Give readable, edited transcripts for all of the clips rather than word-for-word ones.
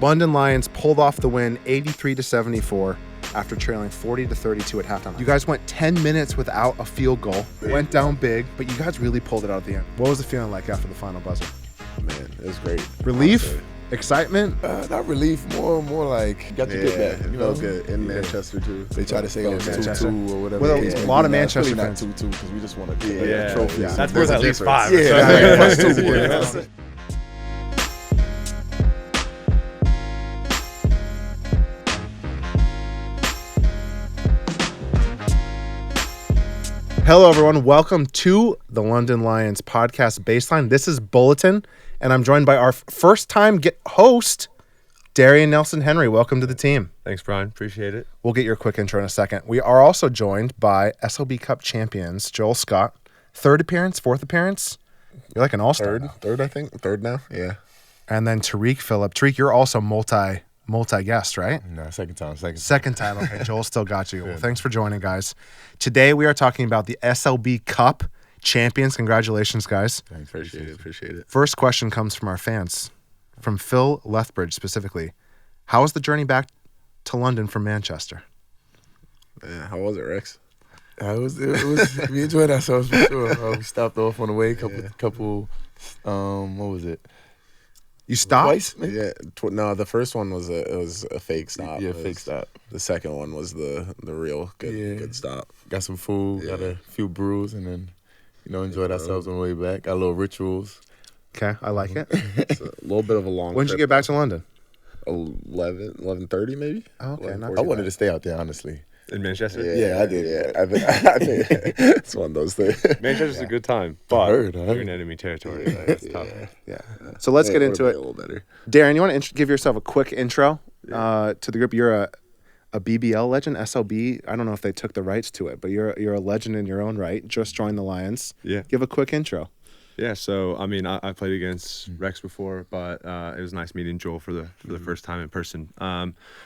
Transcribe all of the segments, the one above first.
London Lions pulled off the win 83-74 after trailing 40-32 at halftime. You guys went 10 minutes without a field goal. Went down big, but you guys really pulled it out at the end. What was the feeling like after the final buzzer? Man, it was great. Relief? Honestly. Excitement? Not relief, more like got to get back. You know, good in Manchester too. They try to say it was 2-2 or whatever. Well, a lot of Manchester really fans. Not 2-2 because we just want to get trophy. Yeah. That's worth at least 5. Yeah, plus 2. Yeah. Hello, everyone. Welcome to the London Lions podcast Baseline. This is Bulletin, and I'm joined by our first-time host, Darien Nelson-Henry. Welcome to the team. Thanks, Brian. Appreciate it. We'll get your quick intro in a second. We are also joined by SLB Cup champions, Joel Scott. Fourth appearance? You're like an all-star. Third, I think. Third now, yeah. And then Tarik Phillip. Tarik, you're also multi-guest, right? No, second time. Second time. Okay, Joel still got you. Well, thanks for joining, guys. Today we are talking about the SLB Cup champions. Congratulations, guys. Thanks, appreciate it. First question comes from our fans, from Phil Lethbridge specifically. How was the journey back to London from Manchester? Yeah, how was it, Rex? It was. We enjoyed ourselves for sure. We stopped off on the way. Couple. What was it? You stopped? Twice, maybe? Yeah. No, the first one was a fake stop. Yeah, fake stop. The second one was the real good stop. Got some food, got a few brews, and then enjoyed ourselves on the way back. Got a little rituals. Okay, I like it. It's a little bit of a long. When did you get back to London? 11:30 maybe. Oh, okay, not I wanted to stay out there, honestly. In Manchester? Yeah, I did. Yeah, I think it's one of those things. Manchester's a good time, but I heard. you're in enemy territory. Like, it's tough. Yeah. So let's get into it. A little better. Darren, you want to give yourself a quick intro to the group? You're a BBL legend, SLB. I don't know if they took the rights to it, but you're a legend in your own right. Just joined the Lions. Yeah. Give a quick intro. Yeah, so, I mean, I played against Rex before, but it was nice meeting Joel for the first time in person.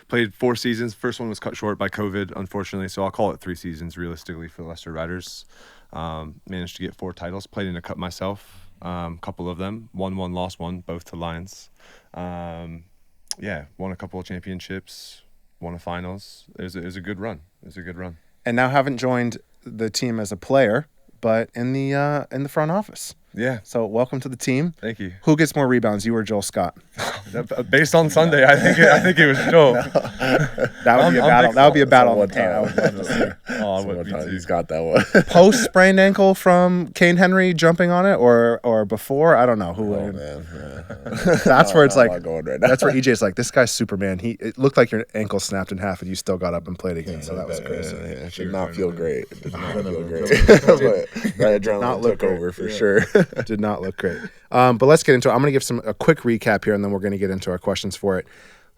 Played 4 seasons. First one was cut short by COVID, unfortunately, so I'll call it 3 seasons realistically for the Leicester Riders. Managed to get 4 titles. Played in a cup myself, couple of them. Won one, lost one, both to Lions. Won a couple of championships, won a finals. It was a good run. And now haven't joined the team as a player, but in the front office. Yeah. So welcome to the team. Thank you. Who gets more rebounds, you or Joel Scott? Based on Sunday, I think it was Joel. That would be a battle. That would be a battle on the paint. I would love to see. Oh, I would be too. He's got that one. Post sprained ankle from Kane Henry jumping on it, or before? I don't know who. Oh, man. That's where it's like. Going right now. That's where EJ's like, this guy's Superman. It looked like your ankle snapped in half, and you still got up and played again. So that was crazy. It did not feel great. It did not feel great. But that adrenaline took over for sure. Did not look great. But let's get into it. I'm going to give a quick recap here, and then we're going to get into our questions for it.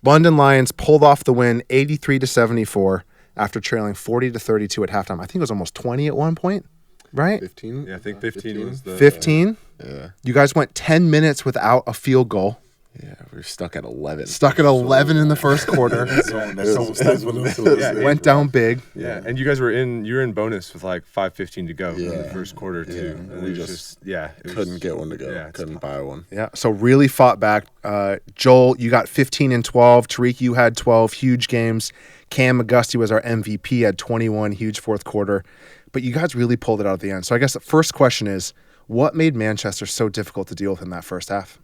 London Lions pulled off the win 83-74 after trailing 40-32 at halftime. I think it was almost 20 at one point, right? 15? Yeah, I think 15 was the... 15? Yeah. You guys went 10 minutes without a field goal. Yeah, we're stuck at 11. Stuck at 11 in the first quarter. Went down big. Yeah, and you guys were in bonus with like 5:15 to go in the first quarter too. And we just couldn't get one to go. Yeah, couldn't buy one. Yeah, so really fought back. Joel, you got 15 and 12. Tarik, you had 12 huge games. Cam McGusty was our MVP, had 21 huge fourth quarter. But you guys really pulled it out at the end. So I guess the first question is, what made Manchester so difficult to deal with in that first half?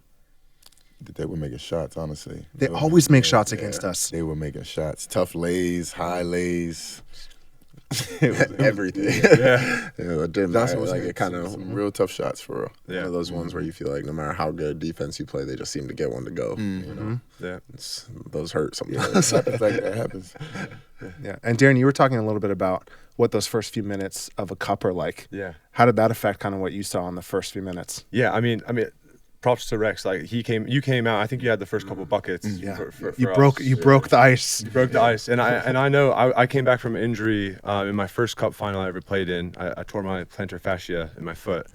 They were making shots, honestly. They always make shots against us. They were making shots. Tough lays, high lays. Everything. It didn't matter. Like, it kind of some real tough shots for real. Yeah. One of those ones where you feel like no matter how good defense you play, they just seem to get one to go. Yeah. Those hurt sometimes. That happens. Yeah. And Darren, you were talking a little bit about what those first few minutes of a cup are like. Yeah. How did that affect kind of what you saw in the first few minutes? Yeah, I mean, props to Rex. Like you came out. I think you had the first couple buckets. For you broke the ice. You broke the ice, and I know I came back from injury in my first cup final I ever played in. I tore my plantar fascia in my foot.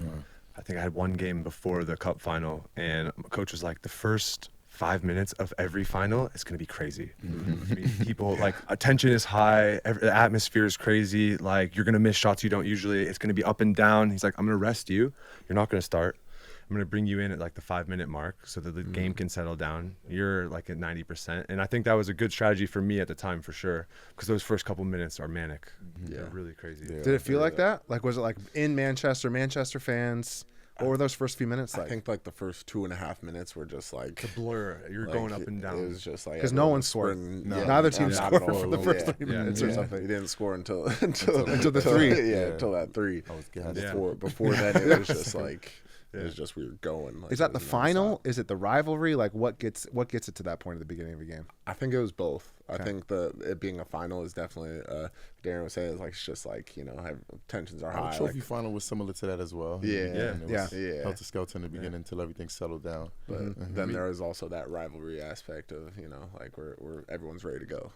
I think I had one game before the cup final, and my coach was like, the first 5 minutes of every final is going to be crazy. I mean, people, like, attention is high, the atmosphere is crazy, like, you're going to miss shots you don't usually, it's going to be up and down. He's like, I'm going to rest you, you're not going to start. I'm going to bring you in at like the 5-minute mark so that the game can settle down. You're like at 90%. And I think that was a good strategy for me at the time for sure, because those first couple minutes are manic. They're really crazy. Did it feel like that? Like, was it like in Manchester fans? What were those first few minutes like? I think like the first 2.5 minutes were just like a blur. You're like, going up and down. It was just like because no one scored. Neither team scored for the first 3 minutes or something. He didn't score until the 3. Until that 3. Before that, it was just like it was just we were going. Like, is that the final? Is it the rivalry? Like what gets it to that point at the beginning of the game? I think it was both. Okay. I think it being a final is definitely Darren was saying it's just like tensions are high. The trophy final was similar to that as well. Yeah. Helter Skelter in the beginning until everything settled down. But then there is also that rivalry aspect of like we're everyone's ready to go.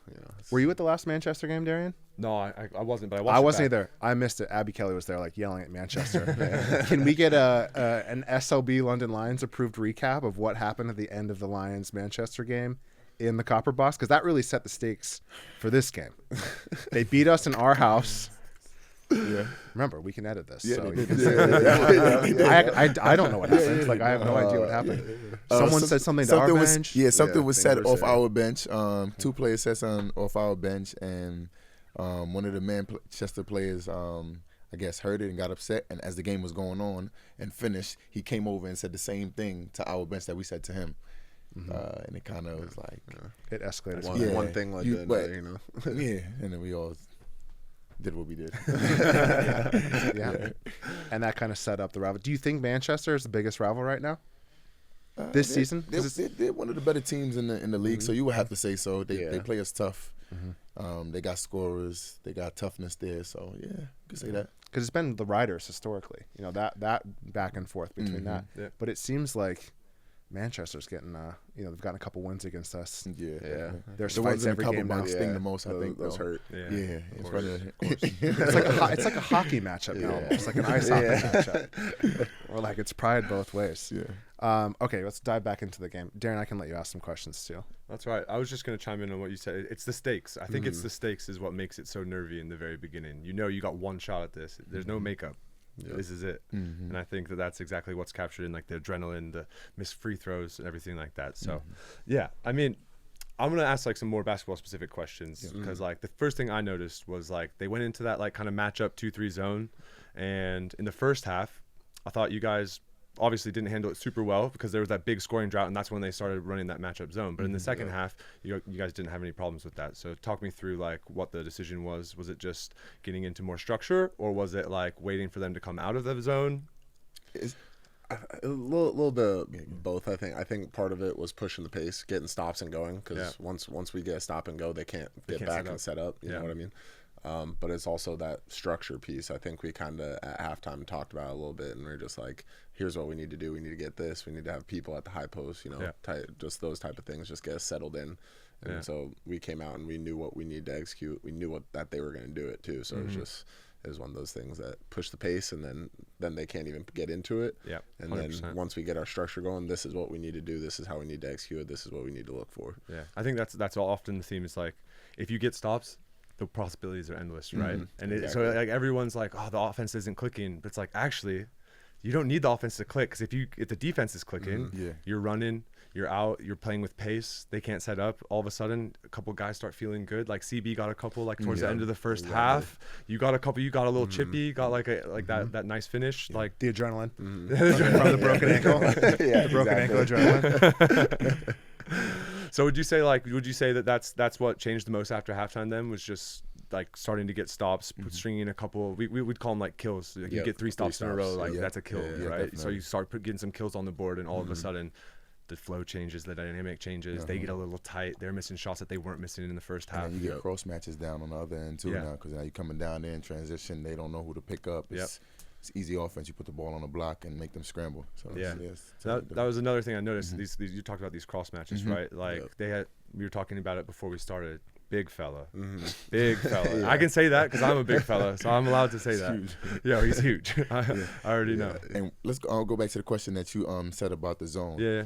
Were you at the last Manchester game, Darien? No, I wasn't, but I wasn't either. I missed it. Abby Kelly was there, like yelling at Manchester. Can we get an SLB London Lions approved recap of what happened at the end of the Lions Manchester game in the Copper Box? Because that really set the stakes for this game. They beat us in our house. Yeah. Remember, we can edit this. Yeah, so you can say I don't know what happened. Like I have no idea what happened. Someone said something to our bench. Something was said off our bench. 2 players said something off our bench, and one of the Manchester players, I guess, heard it and got upset. And as the game was going on and finished, he came over and said the same thing to our bench that we said to him. And it kind of was like it escalated. One thing like another, yeah, and then we all did what we did. Yeah. And that kind of set up the rival. Do you think Manchester is the biggest rival right now? This season? They're one of the better teams in the league, so you would have to say so. They play us tough. They got scorers, they got toughness there, so yeah, you could say that. Because it's been the Riders historically, that back and forth between that. Yeah. But it seems like Manchester's getting, they've gotten a couple wins against us. Yeah. There's fights every game now. Sting the most, I think. Those hurt. Yeah. It's like a hockey matchup now. It's like an ice hockey matchup. Or like it's pride both ways. Yeah. Okay, let's dive back into the game. Darren, I can let you ask some questions too. That's right. I was just going to chime in on what you said. It's the stakes. I think it's the stakes is what makes it so nervy in the very beginning. You got one shot at this. There's no makeup. Yep. This is it. And I think that's exactly what's captured in like the adrenaline, the missed free throws, and everything like that. So, yeah, I mean, I'm going to ask like some more basketball specific questions because like the first thing I noticed was like they went into that like kind of matchup 2-3 zone. And in the first half, I thought you guys obviously didn't handle it super well because there was that big scoring drought, and that's when they started running that matchup zone. But in the second half, you guys didn't have any problems with that. So talk me through like what the decision was. Was it just getting into more structure, or was it like waiting for them to come out of the zone? A little bit of both. I think part of it was pushing the pace, getting stops and going, because once we get a stop and go, they can't get back and set up. You know what I mean? But it's also that structure piece. I think we kind of at halftime talked about it a little bit, and we're just like, here's what we need to do. We need to get this. We need to have people at the high post, just those type of things, just get us settled in. And so we came out and we knew what we needed to execute. We knew that they were going to do it too. So it was one of those things that push the pace, and then they can't even get into it. Yeah. And 100%. Then once we get our structure going, this is what we need to do. This is how we need to execute it. This is what we need to look for. Yeah. I think that's often the theme. Is like, if you get stops, the possibilities are endless, right? And so like everyone's like, oh, the offense isn't clicking, but it's like, actually, you don't need the offense to click, because if the defense is clicking, you're running, you're out, you're playing with pace, they can't set up, all of a sudden a couple guys start feeling good. Like CB got a couple like towards the end of the first half. You got a couple, you got a little chippy, got like that nice finish, like the adrenaline from the broken ankle. The broken ankle adrenaline. So would you say that that's what changed the most after halftime then, was just like starting to get stops, stringing a couple, we would call them like kills. Like you get 3 stops in a row, like that's a kill, right? Definitely. So you start getting some kills on the board, and all of a sudden the flow changes, the dynamic changes, they get a little tight, they're missing shots that they weren't missing in the first half. And you get cross matches down on the other end too now, because now you're coming down there in transition, they don't know who to pick up. It's easy offense. You put the ball on the block and make them scramble. So so that was another thing I noticed. These you talked about these cross matches, right? Like we were talking about it before we started. Big fella, big fella. I can say that because I'm a big fella, so I'm allowed to say that. Huge. Yeah, he's huge. I already know. And I'll go back to the question that you said about the zone. Yeah.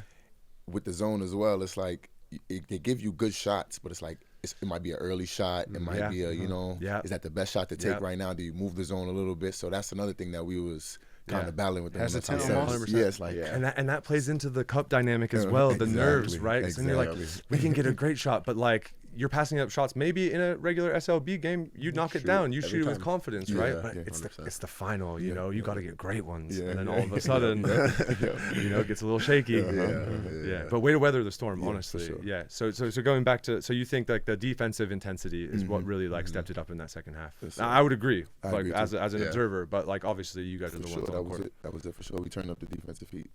With the zone as well, it's like they give you good shots, but it's like it might be an early shot. It might be a is that the best shot to take right now? Do you move the zone a little bit? So that's another thing that we was kind of battling with them. Hesitant almost. Yeah, it's like and that plays into the cup dynamic as well. The nerves, right? Exactly. And you're like, we can get a great shot, but like you're passing up shots. Maybe in a regular SLB game, you knock it down, you shoot it with confidence, right? But it's the final. You know, you got to get great ones, and then all of a sudden, you know, it gets a little shaky. But way to weather the storm, honestly. Sure. Yeah. So going back to, so you think like the defensive intensity is what really like stepped it up in that second half? Now, I would agree, like as an observer, but like obviously you guys are the ones on the court. That was it for sure. We turned up the defensive heat.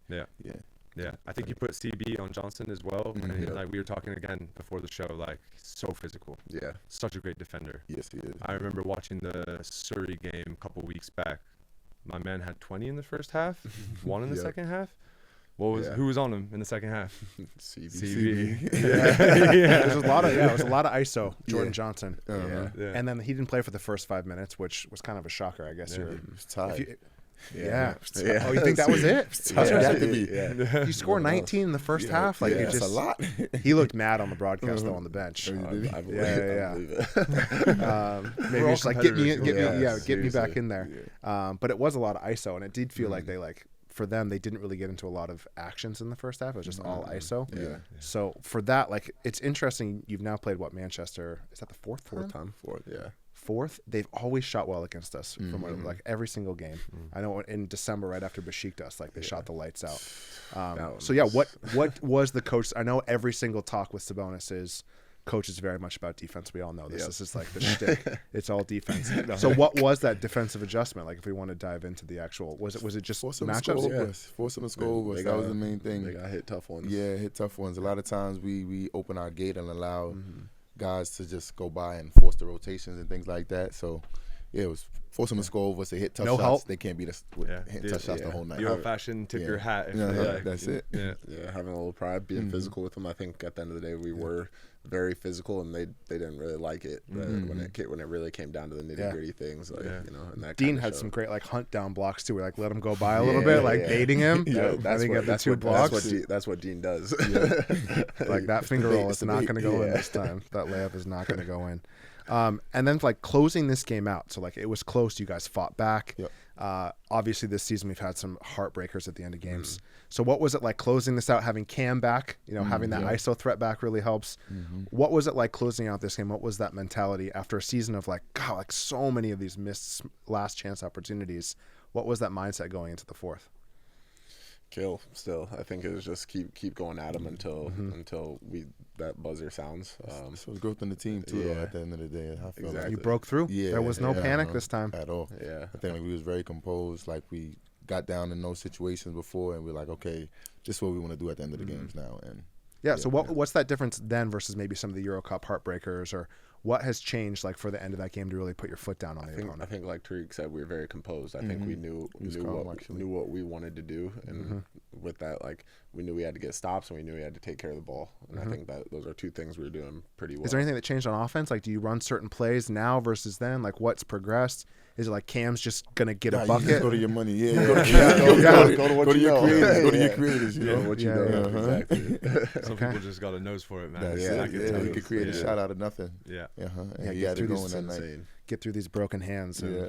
Yeah, I think you put CB on Johnson as well. And like we were talking again before the show, like so physical. Yeah, such a great defender. Yes, he is. I remember watching the Surrey game a couple weeks back. My man had 20 in the first half, 1 in the second half. Who was on him in the second half? CB. There's a lot of it was a lot of ISO. Jordan Johnson. And then he didn't play for the first 5 minutes, which was kind of a shocker, I guess. He was tired. Oh, you think that was it? You score 19 in the first half. Like that's a lot. He looked mad on the broadcast though on the bench. I believe it. Maybe just like get me back in there. But it was a lot of ISO, and it did feel like they for them, they didn't really get into a lot of actions in the first half. It was just all ISO. Yeah. So for that, like, it's interesting. You've now played Manchester? Is that the fourth time? Fourth, yeah. Fourth. They've always shot well against us from like every single game. I know in December, right after Besiktas, like they shot the lights out. So yeah, what was the coach? I know every single talk with Sabonis is coach is very much about defense. We all know this. This is like the shtick. It's all defense. So what was that defensive adjustment? Like if we want to dive into the actual, was it just matchups? Force them to score over us. That was the main thing. They got hit tough ones. Yeah, hit tough ones. A lot of times we open our gate and allow guys to just go by and force the rotations and things like that. So yeah, it was force them to score over us. They hit tough shots. Help. They can't beat us with hitting tough shots the whole night. The old-fashioned tip your hat. That's it. Yeah, having a little pride, being physical with them. I think at the end of the day, we were very physical, and they didn't really like it when it really came down to the nitty-gritty things. Like, you know, and that Dean had some great like hunt down blocks too. We like let him go by a little bit, like baiting him. That's what Dean does. Like that finger roll is not going to go in this time. That layup is not going to go in. And then like closing this game out, so like it was close. You guys fought back. Obviously this season we've had some heartbreakers at the end of games. So what was it like closing this out, having Cam back, you know, having that ISO threat back really helps. What was it like closing out this game? What was that mentality after a season of like, God, like so many of these missed last chance opportunities? What was that mindset going into the fourth? Kill still. I think it was just keep going at them until that buzzer sounds. So growth in the team too. Though, at the end of the day, I feel like you broke through. There was no panic this time at all. I think like we was very composed. Like we got down in those situations before, and we're like, okay, this is what we want to do at the end of the games now. And so what's that difference then versus maybe some of the Euro Cup heartbreakers, or what has changed like for the end of that game to really put your foot down on the opponent? I think like Tarik said, we were very composed. I think we knew what we wanted to do, and with that, like we knew we had to get stops, and we knew we had to take care of the ball. And I think that those are two things we were doing pretty well. Is there anything that changed on offense? Like, do you run certain plays now versus then? Like, what's progressed? Is it like Cam's just gonna get a bucket? You go to your money, go to your creators. Go to your creators. You know what you know. Exactly. Some people just got a nose for it, man. You could create a shot out of nothing. And he had it going that night. Get through these broken hands. They've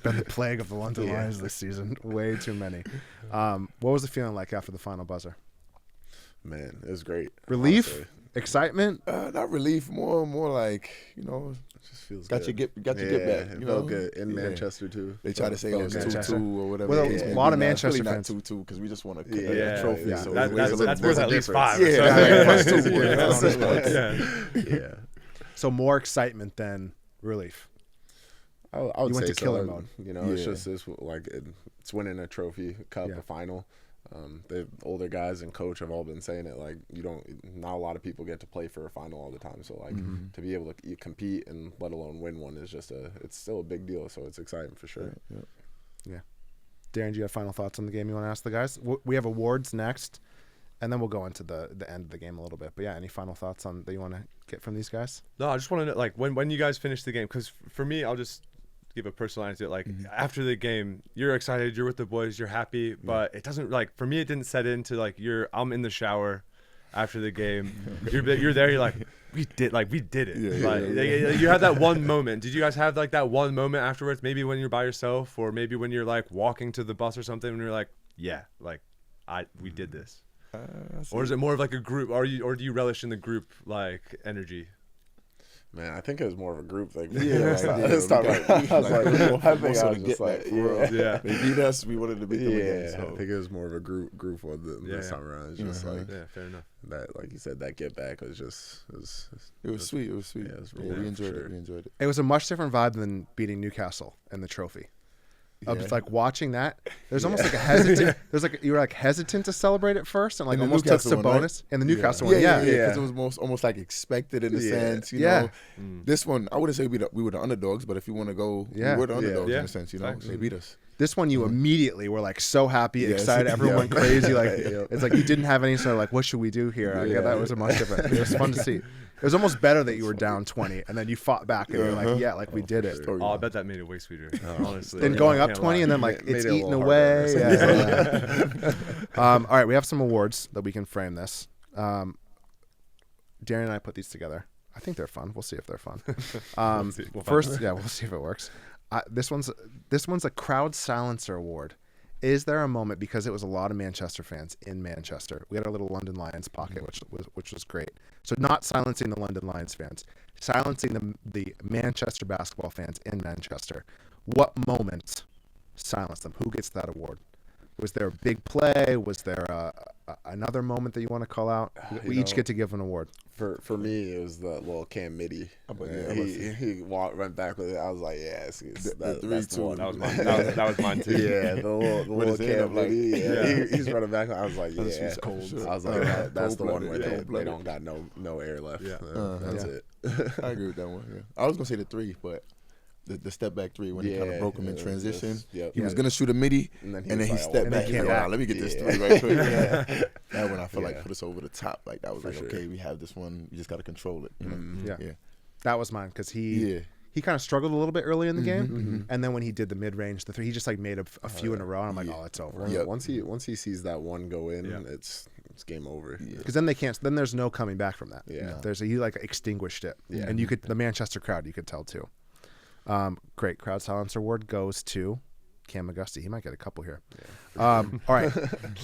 been the plague of the London Lions this season. Way too many. What was the feeling like after the final buzzer? Man, it was great. Relief, honestly. Excitement. Not relief, more like, you know. Just feels got good. your get back. You know, good in Manchester too. They try to say it was 2-2 or whatever. Well, a lot of Manchester fans. Really not 2-2 because we just want to a trophy. So that's worth at least 5. So more excitement than relief. I would you went say to killer mode. You know, it's just it's winning a trophy, cup, a final. The older guys and coach have all been saying it. Like not a lot of people get to play for a final all the time. So like to be able to compete and let alone win one is it's still a big deal. So it's exciting for sure. Yeah. Darren, do you have final thoughts on the game you want to ask the guys? We have awards next, and then we'll go into the end of the game a little bit. But yeah, any final thoughts that you want to get from these guys? No, I just want to know, like, when you guys finish the game, because for me, I'll just give a personal answer. Like, after the game, you're excited, you're with the boys, you're happy, but it doesn't, like, for me, it didn't set into, like, I'm in the shower, after the game. You're there. You're like, we did it. You had that one moment. Did you guys have like that one moment afterwards? Maybe when you're by yourself, or maybe when you're like walking to the bus or something, and you're like, yeah, like we did this. Or is it more of like a group? Or do you relish in the group like energy? Man, I think it was more of a group thing. Yeah, They beat us. We wanted to beat them again. So. I think it was more of a group one this time around. It's just like fair enough. That, like you said, that get back was just it was sweet. It was sweet. Yeah, we enjoyed it. We enjoyed it. It was a much different vibe than beating Newcastle in the trophy. I was like watching that. There's almost like a hesitant. There's like you were like hesitant to celebrate it first, and like almost took the bonus. And the Newcastle one, because it was almost like expected in a sense. You know, this one I wouldn't say we were the underdogs, but if you want to go, we were the underdogs in a sense. You know, they beat us. This one you immediately were like so happy, excited, everyone went crazy. Like it's like you didn't have any sort of like, what should we do here? Yeah, that was a much different. It was fun to see. It was almost better that you were down 20 and then you fought back and you're like, we did it. Oh, I bet that made it way sweeter, honestly. Then going up 20 and then like it's eaten away. All right, we have some awards that we can frame this. Darien and I put these together. I think they're fun. We'll see if they're fun. We'll see if it works. This one's a crowd silencer award. Is there a moment, because it was a lot of Manchester fans in Manchester, we had our little London Lions pocket, which was great. So not silencing the London Lions fans, silencing the Manchester basketball fans in Manchester. What moments silenced them? Who gets that award? Was there a big play? Was there another moment that you want to call out? We each get to give an award. For me, it was the little Cam Mitty. He went back with it. I was like, that's the one. That was mine. That was mine too. Yeah, the little Cam Mitty. He's running back. I was like, yeah. Cold. I was like, that's the one where they don't got no air left. Yeah. That's it. I agree with that one. Yeah. I was gonna say the three, but the step back three when he kind of broke him in transition. He was gonna shoot a midi, and then he stepped back. Let me get this three right quick. That one I feel like put us over the top. Like that was okay, we have this one. We just got to control it. You know? Yeah, that was mine because he kind of struggled a little bit early in the game, and then when he did the mid range, the three, he just like made a few in a row. And I'm like, oh, it's over. Once he sees that one go in, it's game over. Because then they can't. Then there's no coming back from that. Yeah, he like extinguished it, and you could the Manchester crowd you could tell too. Great crowd silencer award goes to Cam Augusti. He might get a couple here. All right,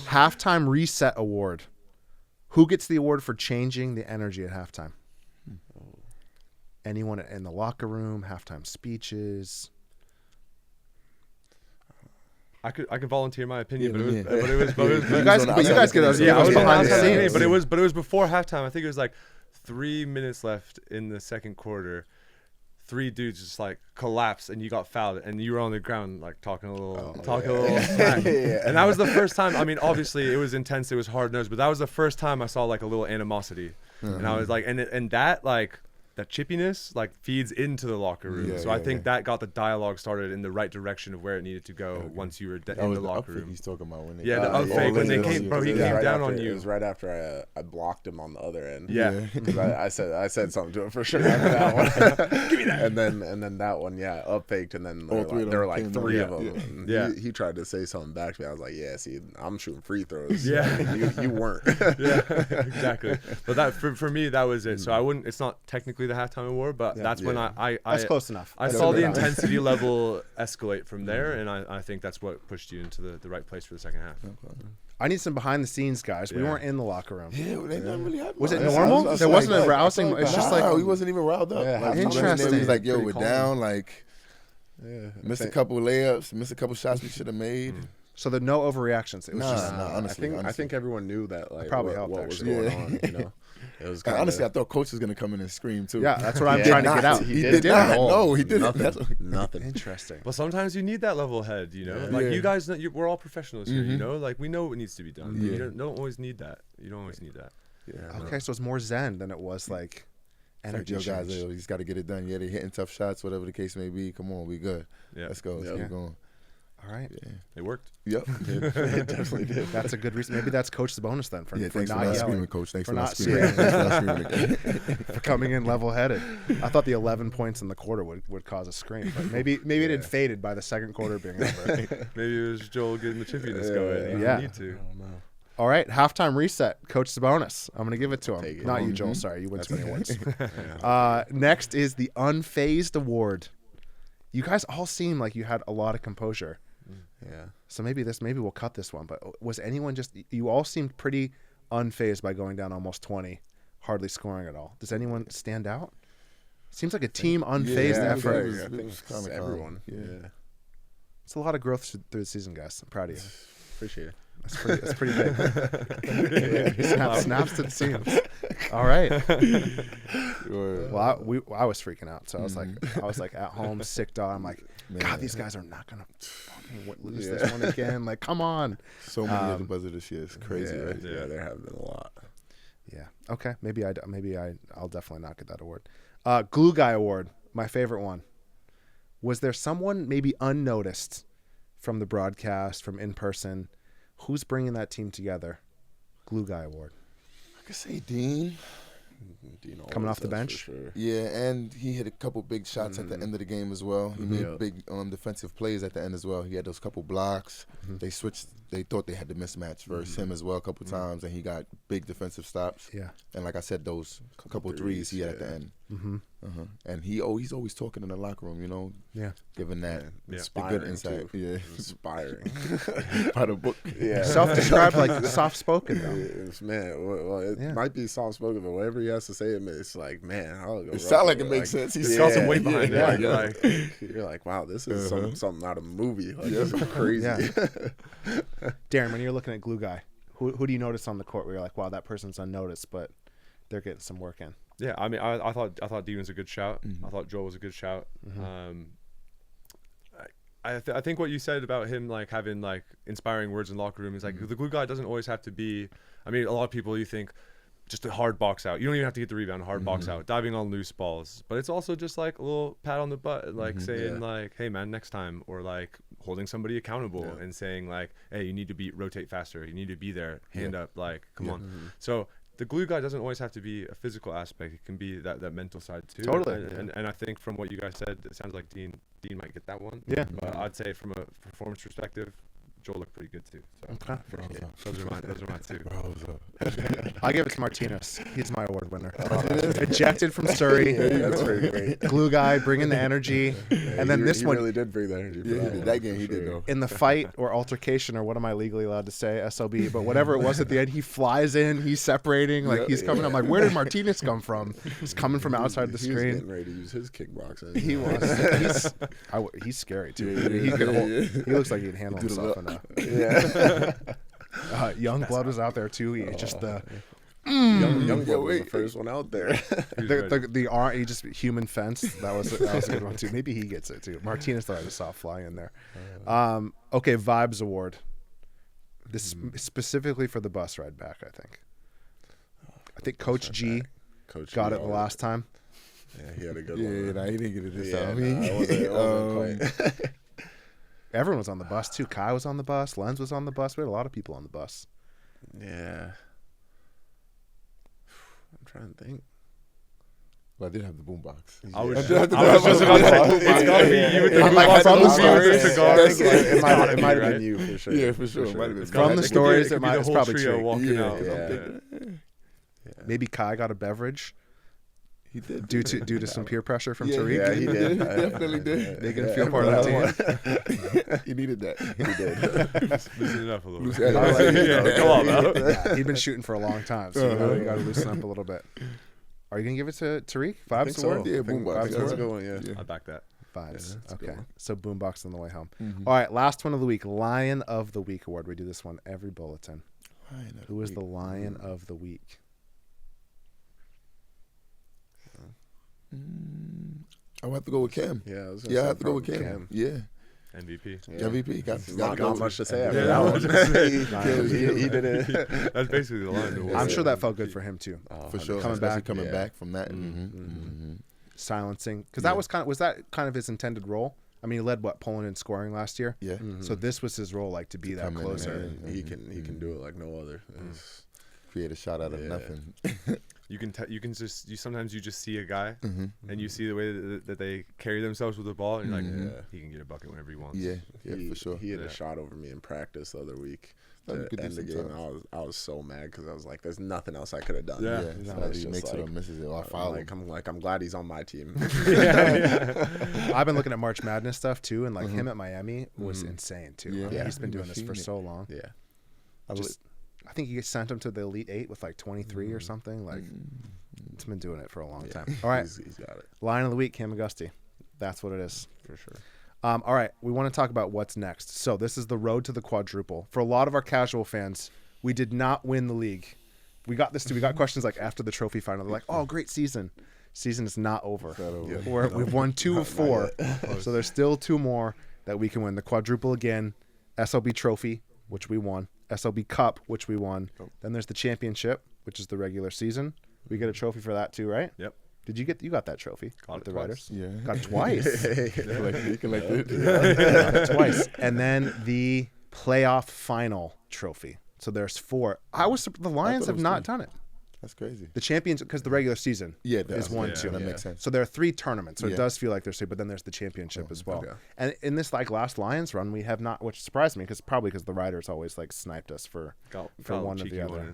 halftime reset award. Who gets the award for changing the energy at halftime? Anyone in the locker room? Halftime speeches. I could volunteer my opinion, but it was you guys get those. Yeah, I was behind the scenes, but it was before halftime. I think it was like 3 minutes left in the second quarter. 3 dudes just like collapsed and you got fouled and you were on the ground like talking a little smack. And that was the first time. I mean, obviously it was intense, it was hard nosed, but that was the first time I saw like a little animosity. And I was like, and that like that chippiness like feeds into the locker room. So I think that got the dialogue started in the right direction of where it needed to go once you were in the locker room. He's talking about when the up fake when they came, bro. He came down on you. It was right after I blocked him on the other end. Yeah, because I said something to him for sure after that one. Give me that. And then that one, up faked, and then there were like 3 of them. Yeah, he tried to say something back to me. I was like, see, I'm shooting free throws. Yeah, you weren't. Yeah, exactly. But that for me that was it. So I wouldn't. It's not technically the halftime award, but that's when I that's close enough. I saw the intensity level escalate from there, and I think that's what pushed you into the right place for the second half. I need some behind the scenes guys. We weren't in the locker room. They didn't really have. Was it normal? There wasn't a rousing. It's just like he wasn't even riled up. Interesting. He was like, we're down. Like, missed a couple layups, missed a couple shots we should have made. So there no overreactions. It was just. Honestly, I think everyone knew that. Like, probably what was going on. You know. It was honestly, I thought coach was going to come in and scream too. Yeah, that's what I'm trying to get out. He did not. No, he didn't. Nothing. Interesting. Well, sometimes you need that level head, you know. Like you guys, we're all professionals here, you know. Like we know what needs to be done. You don't always need that. You don't always need that. Yeah. Okay, so it's more zen than it was like energy. Like, guys, you just got to get it done. Yeah, they're hitting tough shots, whatever the case may be. Come on, we good. Yeah, let's go. Let's keep going. All right. Yeah. It worked. Yep. It definitely did. That's a good reason. Maybe that's coach's bonus then for thanks not for screaming, Coach. Thanks for not screaming. For coming in level-headed. I thought the 11 points in the quarter would cause a scream, but maybe it had faded by the second quarter being over. Maybe it was Joel getting the chippiness going. You need to. I don't know. All right, halftime reset. Coach's bonus. I'm going to give it to him. Take it. Not you, Joel. Sorry, you win too many awards. Yeah. Next is the Unfazed Award. You guys all seem like you had a lot of composure. Yeah. So maybe we'll cut this one. But was anyone you all seemed pretty unfazed by going down almost 20, hardly scoring at all. Does anyone stand out? Seems like a team unfazed effort. I think it's everyone. Yeah. It's a lot of growth through the season, guys. I'm proud of you. Appreciate it. That's pretty big. Snaps to the seams. All right. Well, I was freaking out, so I was like at home, sick dog. I'm like, God, these guys are not gonna fucking lose this one again. Like, come on. So many at the buzzer this year. It's crazy, right? Yeah, there have been a lot. Yeah. Okay. Maybe I'll definitely not get that award. Glue Guy Award, my favorite one. Was there someone maybe unnoticed from the broadcast, from in person? Who's bringing that team together? Glue Guy Award. I could say Dean. Coming off the bench? For sure. Yeah, and he hit a couple big shots at the end of the game as well. He made big defensive plays at the end as well. He had those couple blocks. They switched. They thought they had the mismatch versus him as well a couple times, and he got big defensive stops. Yeah. And like I said, those couple threes he had at the end. And he's always talking in the locker room, you know. Yeah. Giving that Inspiring, good insight. too. Yeah. Inspiring. By the book. Yeah. Self-described like soft-spoken though. Well, it might be soft-spoken, but whatever he has to say, it's like, man, I'll go. It sounds like it makes sense. He's got some weight behind it. You're like, wow, this is something out of a movie. Like, this is crazy. Yeah. Darren, when you're looking at Glue Guy, who do you notice on the court where you're like, wow, that person's unnoticed, but they're getting some work in? Yeah, I mean, I thought Dean was a good shout. I thought Joel was a good shout. I think what you said about him like having like inspiring words in locker room is like the glue guy doesn't always have to be. I mean, a lot of people you think just a hard box out. You don't even have to get the rebound. Hard box out, diving on loose balls. But it's also just like a little pat on the butt, like saying like, "Hey man, next time," or like holding somebody accountable and saying like, "Hey, you need to rotate faster. You need to be there. Hand up. Like, come on." So the glue guy doesn't always have to be a physical aspect. It can be that mental side too. Totally. And I think from what you guys said, it sounds like Dean might get that one. Yeah. But I'd say from a performance perspective, Joel looked pretty good too. So Okay. those are my two. I'll give it to Martinez. He's my award winner. Ejected from Surrey. That's pretty great. Glue Guy, bringing the energy. And then this he one, really did bring the energy. Yeah, he did. That game he did though. in the fight or altercation, or what am I legally allowed to say, SLB, but whatever it was at the end, he flies in, he's separating, like he's coming. I'm like, where did Martinez come from? He's coming from outside the He was screen. getting ready to use his kickboxing. He was. He's scary too. He looks like he'd handle himself enough. Yeah. Young Blood was out there too. He just Young Blood was the first one out there. he just human fence. That was a good one too. Maybe he gets it too. Martinez thought I just saw fly in there. Okay, Vibes Award. This is specifically for the bus ride back. I think Coach G got it the last time. Yeah, he had a good Yeah, one. nah, he didn't get it this Yeah, time. it wasn't quite. Everyone was on the bus too. Kai was on the bus. Lenz was on the bus. We had a lot of people on the bus. Yeah. I'm trying to think. Well, I did have the boombox. I was Yeah. just about to say, it's gotta be you with the Like, from the stories. stories, It might have right? been you for sure. Yeah, for sure. Might have been. From the stories, it it's might the whole probably trio true. walking Yeah, out. yeah. Maybe Kai got a beverage He did. due to some peer pressure from Yeah, Tarik. Yeah, he did. Definitely did. Making him feel part of the team. He needed that. He did. Loosen it up a little Loose bit. added. Come on, man. Yeah, he'd been shooting for a long time, so you got to loosen up a little bit. Are you gonna give it to Tarik? Vibes so. Award? Yeah, I think boombox. that's a good one. Yeah. I back that. Vibes. Yeah, that's a good Okay. one. So Boombox on the way home. All right, last one of the week. Lion of the Week Award. We do this one every bulletin. Who is the Lion of the Week? I'll have to go with Cam. Yeah, I have to go with Cam. Yeah. MVP. MVP. Not much to say after Yeah, that I one. was gonna say. He did it. That's basically the line. I'm sure that felt good for him too. For sure. Coming Especially back. coming Yeah. back from that. Mm-hmm. Silencing, because that was that kind of his intended role. I mean, he led Poland in scoring last year. Yeah. So this was his role, like to be that come in closer. and- He can do it like no other. It's- Create a shot out of Yeah. nothing. Sometimes you just see a guy and you see the way that they carry themselves with the ball and you're like, he can get a bucket whenever he wants. Yeah, he, for sure. He had Yeah. a shot over me in practice the other week. to end the game. I was so mad because I was like, "There's nothing else I could have done." Yeah, It's he makes it or misses it. Or I foul him. I'm glad he's on my team. I've been looking at March Madness stuff too, and like him at Miami was insane too. Yeah. He's been doing this for so long. Yeah, I think you sent him to the Elite Eight with like 23 or something. Like, it's been doing it for a long time. All right, he's got it Lion of the Week, Cam Auguste. That's what it is. for sure. All right, we want to talk about what's next. So this is the road to the quadruple. For a lot of our casual fans, we did not win the league. We got this too. We got questions like after the trophy final. They're like, "Oh, great season." Season is not over. We've won 2 of 4, so there's still 2 more that we can win. The quadruple again, SLB Trophy, which we won, SLB Cup, which we won. Then there's the championship, which is the regular season. We get a trophy for that too, right? Yep. Did you got that trophy? Got it the twice. Riders? Yeah. Got it twice. You collected. Got it twice. And then the playoff final trophy. So there's 4. The Lions have not done it. That's crazy. The champions, because the regular season is 1, 2. That makes sense. So there are 3 tournaments. So it does feel like there's 2, but then there's the championship as well. Okay. And in this like last Lions run, we have not, which surprised me because the Riders always like sniped us for one or the other.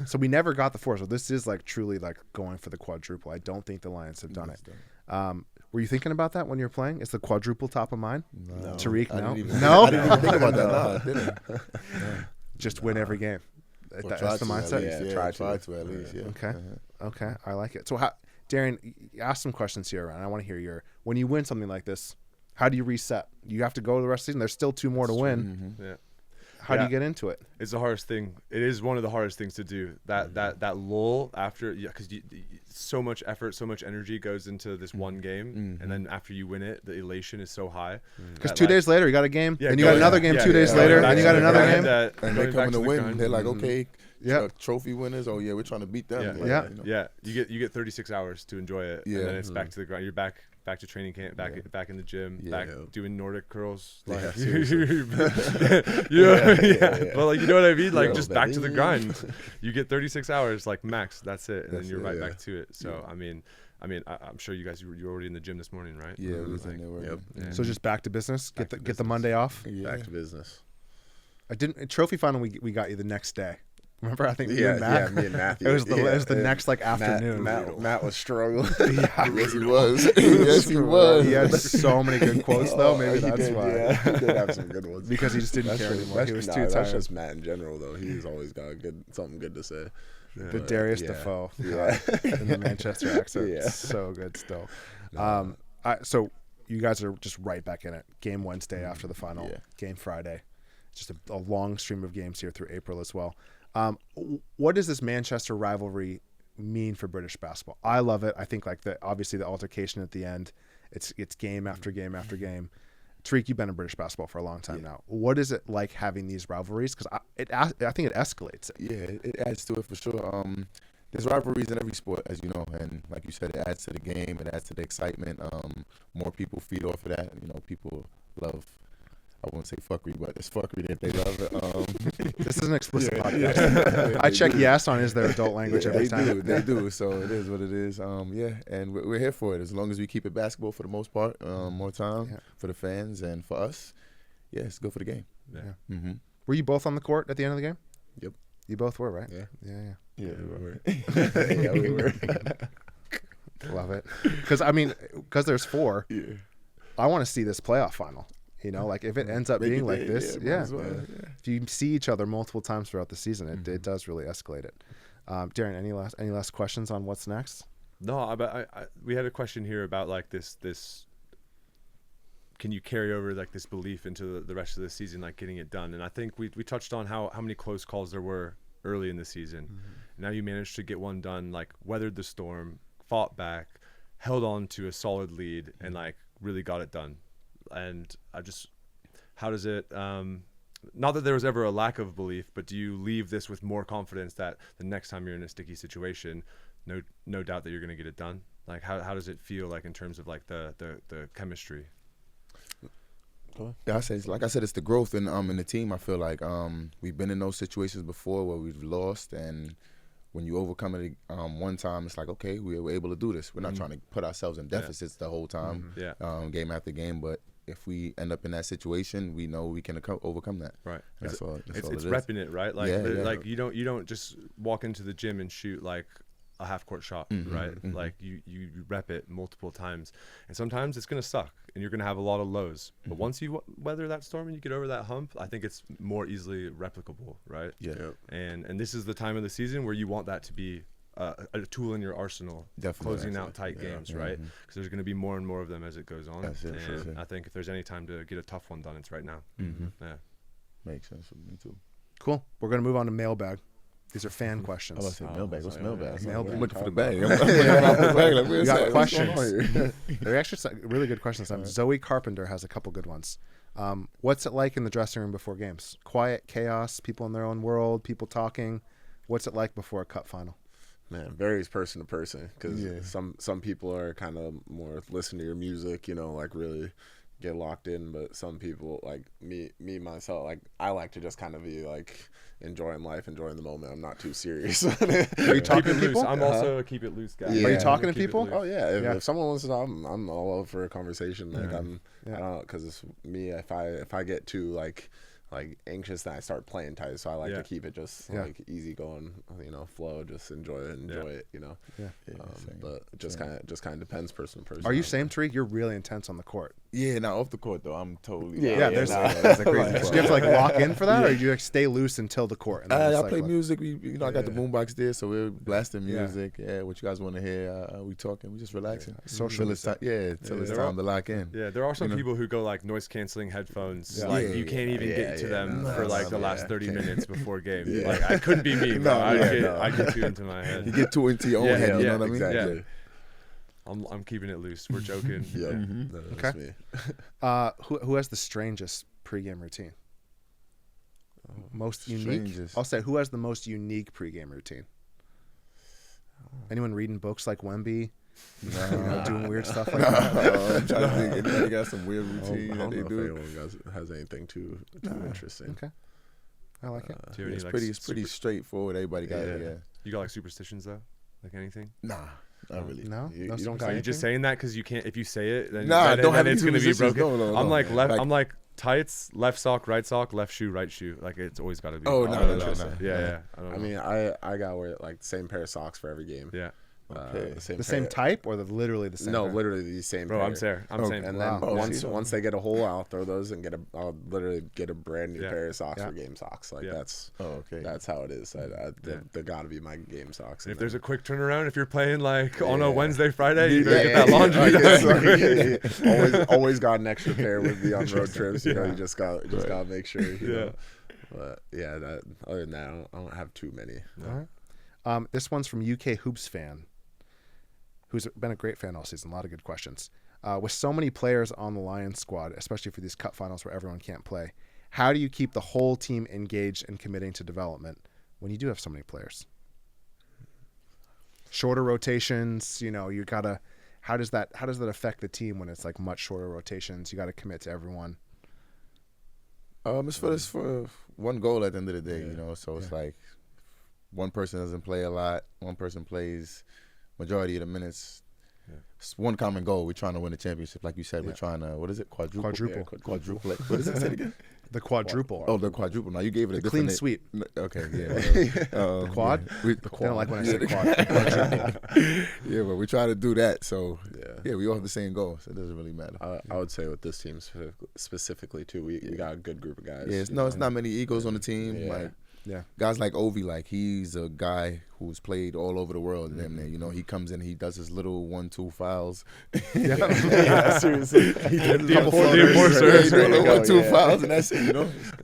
So we never got the 4. So this is like truly like going for the quadruple. I don't think the Lions have done it. Were you thinking about that when you were playing? Is the quadruple top of mind? No. Tariq, no? I didn't even think about that. No, I didn't. Just win every game. Or That's try the to mindset. Try to at least. Yeah. Okay. Okay. I like it. So, Darien, ask some questions here, and I want to hear when you win something like this, how do you reset? You have to go the rest of the season. There's still 2 more to win. Yeah. How do you get into it? It's the hardest thing. It is one of the hardest things to do. That lull after, because so much effort, so much energy goes into this one game, and then after you win it, the elation is so high. Because 2 days later, you got a game, and you got another game 2 days later, and you got another game. And they're coming to win. They're like, okay, trophy winners. Oh yeah, we're trying to beat them. You get 36 hours to enjoy it, and then it's back to the grind. You're back to training camp, back in the gym, back doing Nordic curls. Like, but like, you know what I mean? Like, just back to the grind. You get 36 hours, like max. That's it, and then you're right back to it. So I mean, I'm sure you guys you're already in the gym this morning, right? Yeah, we was in there. So just back to business. Get the Monday off. Back to business. Trophy final. We got you the next day. Remember, I think me and Matthew. It was the next like afternoon. Matt was struggling. Yes, he was. Yes, he was. He had so many good quotes though. Maybe that's why. Yeah, he did have some good ones. Because he just didn't care anymore. He was too tired. That's just Matt in general, though. He's always got something good to say. The Darius Defoe in the Manchester accent. So good still. So you guys are just right back in it. Game Wednesday after the final. Game Friday. Just a long stream of games here through April as well. What does this Manchester rivalry mean for British basketball? I love it. I think like obviously the altercation at the end, it's game after game after game. Tarik, you've been in British basketball for a long time now. What is it like having these rivalries? Because I think it escalates it. Yeah, it adds to it for sure. There's rivalries in every sport, as you know, and like you said, it adds to the game, it adds to the excitement. More people feed off of that. You know, people love. I won't say fuckery, but it's fuckery that they love it. This is an explicit podcast. I check yes on is there adult language every time. They do. So it is what it is. And we're here for it as long as we keep it basketball for the most part. More time for the fans and for us. Yeah, it's good for the game. Yeah. Mm-hmm. Were you both on the court at the end of the game? Yep. You both were, right? Yeah, we were. Yeah, we were. Love it. Because there's 4. Yeah. I want to see this playoff final. You know, like if it ends up being like this, if you see each other multiple times throughout the season, it does really escalate it. Darien, any last questions on what's next? No, but we had a question here about like this. Can you carry over like this belief into the rest of the season, like getting it done? And I think we touched on how many close calls there were early in the season. Now you managed to get one done, like weathered the storm, fought back, held on to a solid lead, and like really got it done. And how does it, not that there was ever a lack of belief, but do you leave this with more confidence that the next time you're in a sticky situation, no doubt that you're going to get it done? Like, how does it feel like in terms of like the chemistry? Yeah, like I said, it's the growth in the team. I feel like we've been in those situations before where we've lost, and when you overcome it one time, it's like, okay, we were able to do this. We're not trying to put ourselves in deficits the whole time, game after game, but if we end up in that situation, we know we can overcome that. Right. That's all. It's it is. repping it, right? Like, Yeah, like you don't just walk into the gym and shoot like a half-court shot, right? Like you rep it multiple times, and sometimes it's gonna suck, and you're gonna have a lot of lows. But once you weather that storm and you get over that hump, I think it's more easily replicable, right? Yeah. And this is the time of the season where you want that to be a tool in your arsenal, Definitely. closing out tight games, right? Because there's going to be more and more of them as it goes on. That's it, and sure. I think if there's any time to get a tough one done, it's right now. Yeah. Makes sense for me too. Cool. We're going to move on to mailbag. These are fan I was questions. about to say mailbag. What's mailbag? Mailbag. I'm looking for the bag. I'm looking out the bag. Like, You where's got that? What's going on questions. here? They're actually some really good questions. Zoe Carpenter has a couple good ones. What's it like in the dressing room before games? Quiet, chaos, people in their own world, people talking. What's it like before a cup final? Man, varies person to person, because some people are kind of more listen to your music, like really get locked in, but some people like me myself, like I like to just kind of be like enjoying life, enjoying the moment. I'm not too serious. Are you talking to people? I'm also a keep it loose guy. Are you talking to people? Oh yeah. If someone wants to, I'm all over for a conversation. Like I don't know, because it's me. If I get too like anxious, then I start playing tight. So I like to keep it just like easy going, flow. Just enjoy it. But it just kind of depends person to person. Are you same, Tarik? You're really intense on the court. Yeah, now off the court though, I'm totally. There's that's a crazy. Do you have to like lock in for that, or do you like stay loose until the court? And then I just, like, play let- music. I got the boombox there, so we're blasting music. Yeah, what you guys want to hear? We talking. We just relaxing. Social Till it's time. Till it's time to lock in. Yeah, there are some people who go like noise canceling headphones. Like you can't even get to them for like the last 30 minutes before game. Like I couldn't be me, bro. I get too into my head. You get too into your own head. You know what I mean? Exactly. Yeah. I'm keeping it loose. We're joking. That's me. Who has the strangest pregame routine? Most unique. Strangest. I'll say who has the most unique pregame routine? Anyone reading books like Wemby? Doing weird stuff like that. I'm trying to think. Anybody got some weird routine I that don't they know if do? anyone has anything too interesting. Okay, I like it. Do you have any, It's pretty straightforward. Everybody got it. You got like superstitions though? Like anything? Nah, not really. No, You no don't songs. got Are you just saying that because you can't? If you say it, then Nah, then don't have it's any gonna be superstitions. broken. No, I'm like left. Like- I'm like tights, left sock, right sock, left shoe, right shoe. Like it's always got to be. Oh, I no, don't no, know. no. Yeah. I don't know. I mean, I got to wear like the same pair of socks for every game. Yeah. Okay. The same type or literally the same? No, pair? literally the same. Bro, pair. I'm saying. And Wow. then once they get a hole, I'll throw those and I'll literally get a brand new pair of socks for game socks. Like that's how it is. They gotta be my game socks. If there's a quick turnaround, if you're playing like on a Wednesday, Friday, you better get that laundry done. Always got an extra pair with me on road trips. You just gotta make sure. You know? But other than that, I don't have too many. All right. This one's from UK Hoops fan, who's been a great fan all season. A lot of good questions. With so many players on the Lions squad, especially for these cup finals where everyone can't play, how do you keep the whole team engaged and committing to development when you do have so many players? Shorter rotations, you gotta. How does that affect the team when it's like much shorter rotations? You got to commit to everyone. It's for one goal at the end of the day, So it's like one person doesn't play a lot, one person plays majority of the minutes. It's one common goal. We're trying to win the championship, like you said. We're trying to quadruple. Quadruple. What is it? Say it again. The quadruple. Oh, the quadruple. Now you gave it a clean different sweep. Okay, yeah. The quad. The They quad. don't like when I say quad. Yeah, but we try to do that. So we all have the same goal. So it doesn't really matter. I would say with this team specifically too, we got a good group of guys. Yeah, it's not many egos on the team. Yeah. Yeah. Guys like Ovi, like he's a guy who's played all over the world. He comes in, he does his little 1-2 fouls. Seriously. He did a couple The floaters. enforcer. Yeah, he There you does go, 1-2 fouls, and that's it.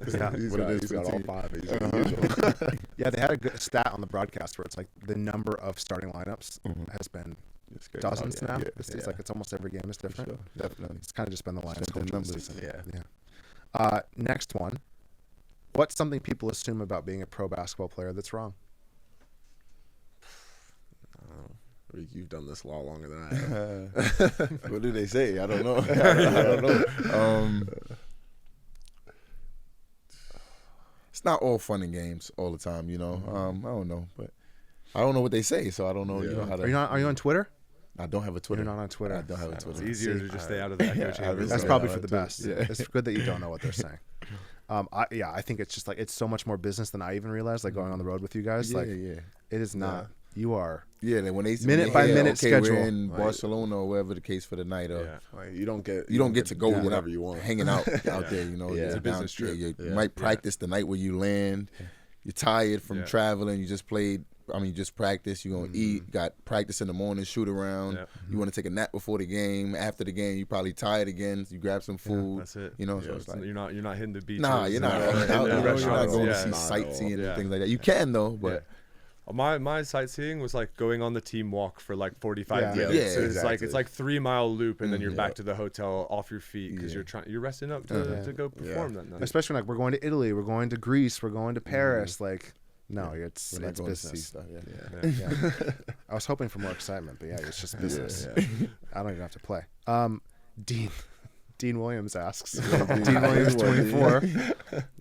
He's got all five. Yeah, they had a good stat on the broadcast where it's like the number of starting lineups has been dozens now. It's like it's almost every game is different. Sure, definitely. It's kind of just been the Lions Just the culture this numbers. season. Yeah. Next one. What's something people assume about being a pro basketball player that's wrong? You've done this a lot longer than I have. What do they say? I don't know. I don't know. It's not all fun and games all the time, I don't know, but I don't know what they say, so I don't know. How to. Are you on Twitter? I don't have a Twitter. You're not on Twitter. I don't have a Twitter. It's easier to just stay out of the echo chamber. That's probably for the best. Yeah. It's good that you don't know what they're saying. I think it's just like it's so much more business than I even realized. Like going on the road with you guys, it is not. You are. Yeah, then when they minute by minute schedule we're in Barcelona or wherever the case for the night, you don't get to go whenever you want, hanging out there. It's a business trip. You might practice the night where you land. You're tired from traveling. You just played. You just practice. You're gonna eat. Got practice in the morning. Shoot around. Yeah. You want to take a nap before the game. After the game, you probably tired again. So you grab some food. That's it. So it's like you're not hitting the beaches. Nah, you're not. You're not going to see sightseeing and things like that. You can though, but. My sightseeing was like going on the team walk for like 45 minutes. Yeah, So exactly. it's like 3 mile loop, and then you're back to the hotel off your feet because you're resting up to go perform that night. Especially like we're going to Italy, we're going to Greece, we're going to Paris. Like it's going business. to see stuff. I was hoping for more excitement, but it's just business. I don't even have to play. Dean Williams asks. Dean Williams 24.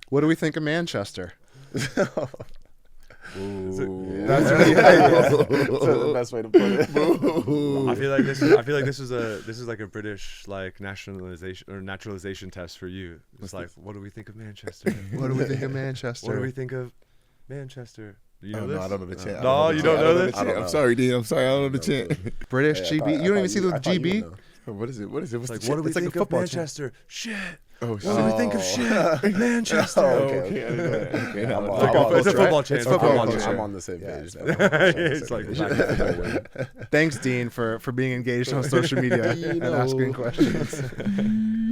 What do we think of Manchester? That's the best way to put it. I feel like this is like a British like nationalization or naturalization test for you. It's like, what do we think of Manchester? What do we think of Manchester? What do we think of Manchester? Do you know this? No, I don't know the chant. No, you don't know this? I'm sorry, Dean. I'm sorry. I don't know the chant. British GB. You don't even see the GB. What is it? What's like, the what do we it's like think a of football Manchester? Shit. Oh, What do we think of shit? Manchester. Okay. It's a football chant. I'm on the same page now. It's like Thanks, Dean, for being engaged on social media and asking questions.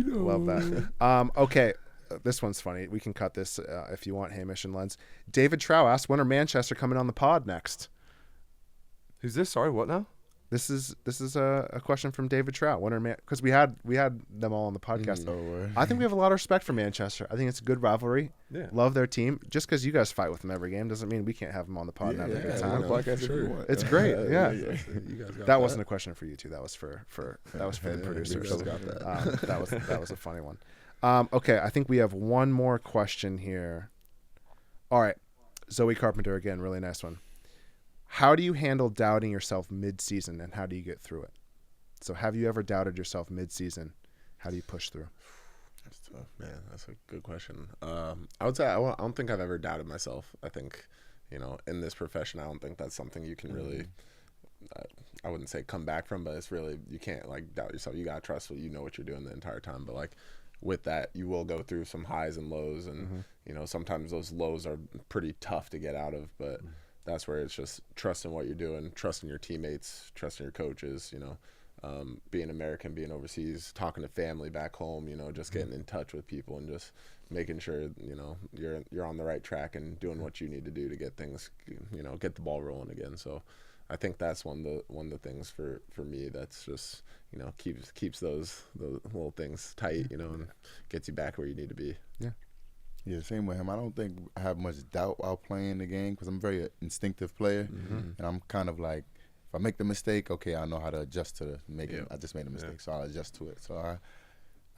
Love that. Okay, this one's funny. We can cut this if you want, Hamish and Lens. David Trow asked, when are Manchester coming on the pod next? Who's this? Sorry, what now? This is a question from David Trout. Because we had them all on the podcast. I think we have a lot of respect for Manchester. I think it's a good rivalry. Yeah. Love their team. Just because you guys fight with them every game doesn't mean we can't have them on the pod and have a good time. It's great. Yeah. You guys got that wasn't a question for you two. That was for the producers. That was a funny one. Okay, I think we have one more question here. All right, Zoe Carpenter again. Really nice one. How do you handle doubting yourself mid-season, and how do you get through it? So have you ever doubted yourself mid-season? How do you push through? That's tough, man. That's a good question. I would say I don't think I've ever doubted myself. I think, in this profession, I don't think that's something you can really, I wouldn't say come back from, but it's really, you can't like doubt yourself. You got to trust what you're doing the entire time. But like with that, you will go through some highs and lows, and, sometimes those lows are pretty tough to get out of, but that's where it's just trusting what you're doing, trusting your teammates, trusting your coaches, being American, being overseas, talking to family back home, just getting in touch with people and just making sure, you're on the right track and doing what you need to do to get things, get the ball rolling again. So I think that's one of the things for me that's just, keeps those little things tight, and gets you back where you need to be. Yeah. Yeah, same with him. I don't think I have much doubt while playing the game because I'm a very instinctive player, and I'm kind of like, if I make the mistake, okay, I know how to adjust to it. I just made a mistake, so I'll adjust to it. So I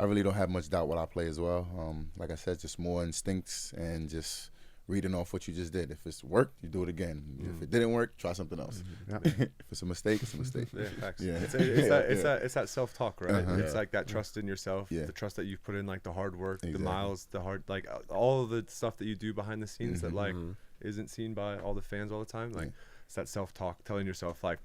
really don't have much doubt while I play as well. Like I said, just more instincts and just reading off what you just did. If it's worked, you do it again. If it didn't work, try something else. If it's a mistake, it's a mistake. Yeah, facts. Yeah. It's that self-talk, right? It's like that trust in yourself, Yeah. the trust that you've put in, like the hard work, Exactly. the miles, the hard, like all of the stuff that you do behind the scenes that like isn't seen by all the fans all the time. Like it's that self-talk, telling yourself like,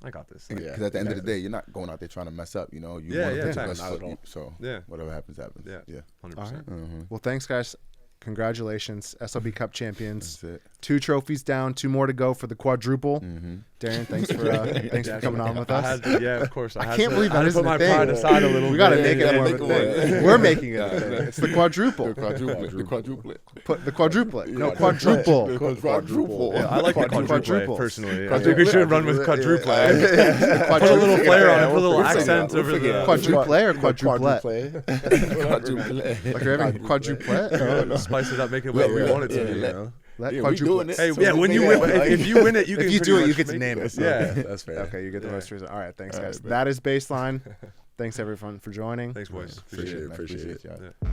I got this. Like, Because at the end of the day, you're not going out there trying to mess up. You want to yeah, put your facts. best foot. So whatever happens, happens. Yeah. 100%. All right. Well, thanks, guys. Congratulations, SLB Cup champions. That's it. 2 trophies down, 2 more to go for the quadruple. Darien, thanks for coming on with us. Of course. I can't believe that I isn't put my a thing. pride aside a little. We got to bit. make it more of a thing. We're making it a thing. It's the quadruple. The quadruplet. The quadruplet. No, quadruple. Quadruple. Yeah, I like the Quadruple. quadruple personally. I Quadruple. think we should run with quadruple. Put a little flair on it, put a little accent over the Quadruple or quadruplet? Quadruplet. Like you're having quadruplet? Spice it up, make it what we want it to be. Quadruplet. Hey, yeah, when you win, if you win it, you can. If you pretty do it, much you get to make name it. Yeah, That's fair. Okay, you get the most reason. All right, thanks, guys. man. That is Baseline. Thanks, everyone, for joining. Thanks, boys. Appreciate it. Appreciate it. Yeah.